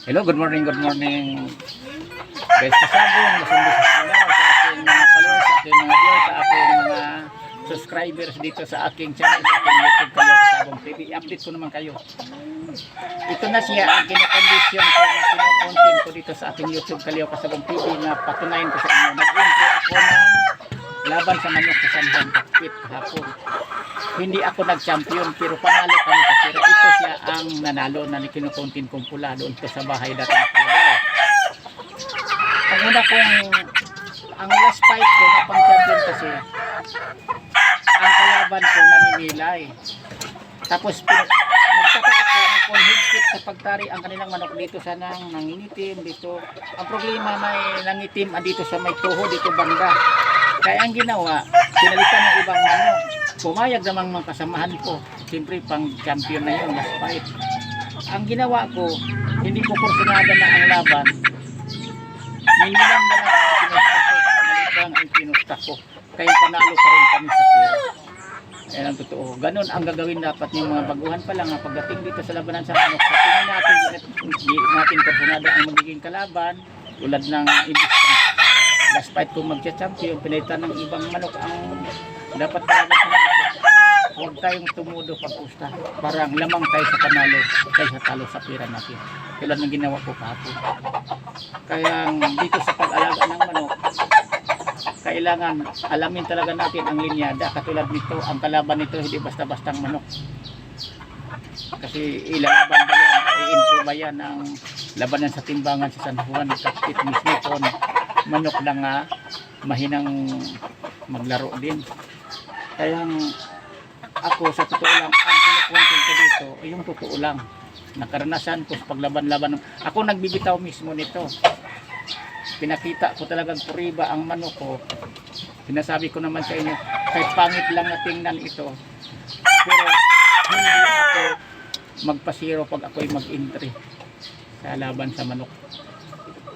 Hello, good morning, good morning. Guys, kasabong, masundo sa kanal, sa aking mga followers, sa aking mga viewers, sa aking mga subscribers dito sa aking channel, sa aking YouTube kayo, Kasabong TV. I-update ko naman kayo. Ito na siya ang kinakondisyon ko na kinukontent ko dito sa aking YouTube kayo, Kasabong TV na patunayan ko sa inyo. Nag-intro ako ng laban sa manok sa Sanhan Kakpit kahapon. Hindi ako nag-champion pero panalo kami sa pera. Ito siya ang nanalo na kinukontent kong pula doon ko sa bahay dating Palagay. Ang una kong, ang last fight ko na pang champion kasi, ang kalaban ko namimilay. Tapos nagtaka ako kung higpit sa pagtari ang kanilang manok dito sa nangingitim dito. Ang problema may nangitim dito sa may tuho dito banda. Kaya ang ginawa, pinalitan ng ibang manok. Pumayag namang mga kasamahan ko. Siyempre pang champion na yun, last fight. Ang ginawa ko, hindi ko porsyonada na ang laban. Minilang na lang ang pinusta ko. Maliit lang ang pinusta ko. Kaya panalo pa rin kami sa pera. Yan ang totoo. Ganon ang gagawin dapat ng mga baguhan pa lang. Pagdating dito sa labanan sa manok, tingnan natin, natin porsyonada ang magiging kalaban. Tulad ng last fight kung magcha-champion, pinalitan ng ibang manok ang dapat talaga sa manok. Huwag tayong tumudo pag-usta. Parang lamang tayo sa panalo kaysa talo sa pera natin. Tulad ng ginawa ko kahapon. Kaya dito sa pag-alaga ng manok, kailangan alamin talaga natin ang linyada. Katulad nito, ang kalaban nito hindi basta-bastang manok. Kasi ilalaban ba yan, i-intro ba yan ang labanan sa timbangan sa San Juan, Kakpit mismo kung manok lang mahinang maglaro din. Kaya ako sa totoo lang, ang kinukontent ko dito ay yung totoo lang. Nakaranasan ko sa paglaban-laban. Ako nagbibitaw mismo nito. Pinakita ko talagang puriba ang manok ko. Sinasabi ko naman sa inyo, kahit pangit lang na tingnan ito. Pero hindi ako magpasiro pag ako'y mag-entry sa laban sa manok.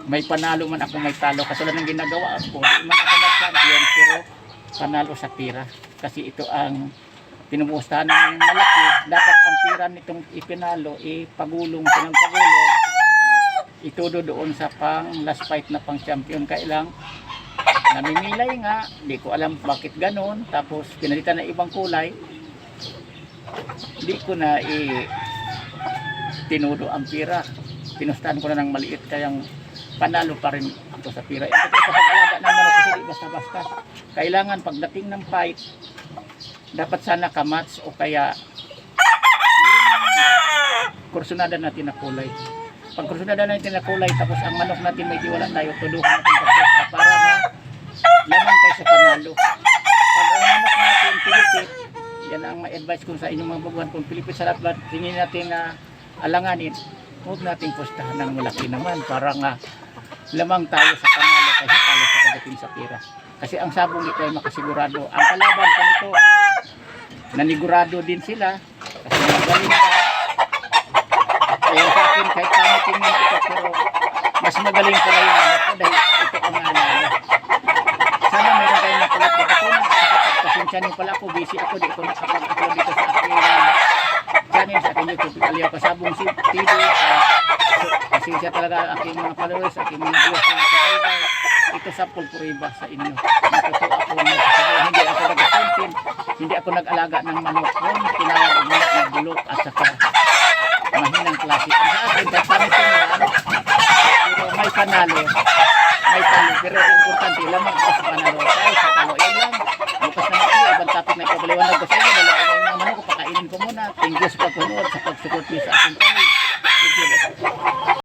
May panalo man ako, may talo. Katulad ng ginagawa ako, di man ako nag-champion, pero panalo sa pira. Kasi ito ang pinupustahan ng malaki. Dapat ang pira nitong ipinalo, ipagulong, pinagpagulong, itudo doon sa pang last fight na pang champion. Kailang namimilay nga, di ko alam bakit ganon. Tapos pinalitan na ibang kulay, di ko na tinudo ang pira. Pinustahan ko na ng maliit, kayang panalo pa rin ako sa pira. Ito sa pag-alaga ng manok kasi di basta-basta. Kailangan pagdating ng fight, dapat sana kamats o kaya kursunada natin na kulay. Pag kursunada natin na kulay, tapos ang manok natin may wala tayo, tudukan natin pagpusta para lamang tayo sa panalo. Pag ang manok natin pilipit, yan ang ma-advise ko sa inyong mga baguhan, kung pilipit sa lahat, tingin natin na alanganin, huwag nating pustahan ng malaki naman para lamang tayo sa panalo kasi talo sa pagdating sa pira. Kasi ang sabong ito ay makasigurado. Ang kalaban ko nito, nanigurado din sila kasi magaling pa. Kaya sa akin, kahit pangit tingnan ito, pero mas magaling pala yung manok ko dahil ito ang nanalo. Sana meron tayong nakulat dito po. Pasensya niyo pala ako, busy ako, di ko nakapag-upload dito sa aking channel, sa aking YouTube, Aliaw Kasabong TV. Pasensya talaga aking mga followers, aking mga viewers, mga subscribers. Ito sa pulpuriba sa inyo. Natuto ako hindi ako nag-content, hindi ako nag-alaga ng manok kung tinawag ang manok na bulok at saka mahinang klase. Ang sa akin, kahit pangit yung pero may panalo, pero importante, lamang ako sa panalo. Kaya sa talo, yan lang. Bukas naman kayo, ibang topic na ipabaliwanag ko sa inyo. Dalawa ko ng manok ko, pakainin ko muna. Thank you sa pagpunod, sa pag-support niyo sa aking channel. Thank you.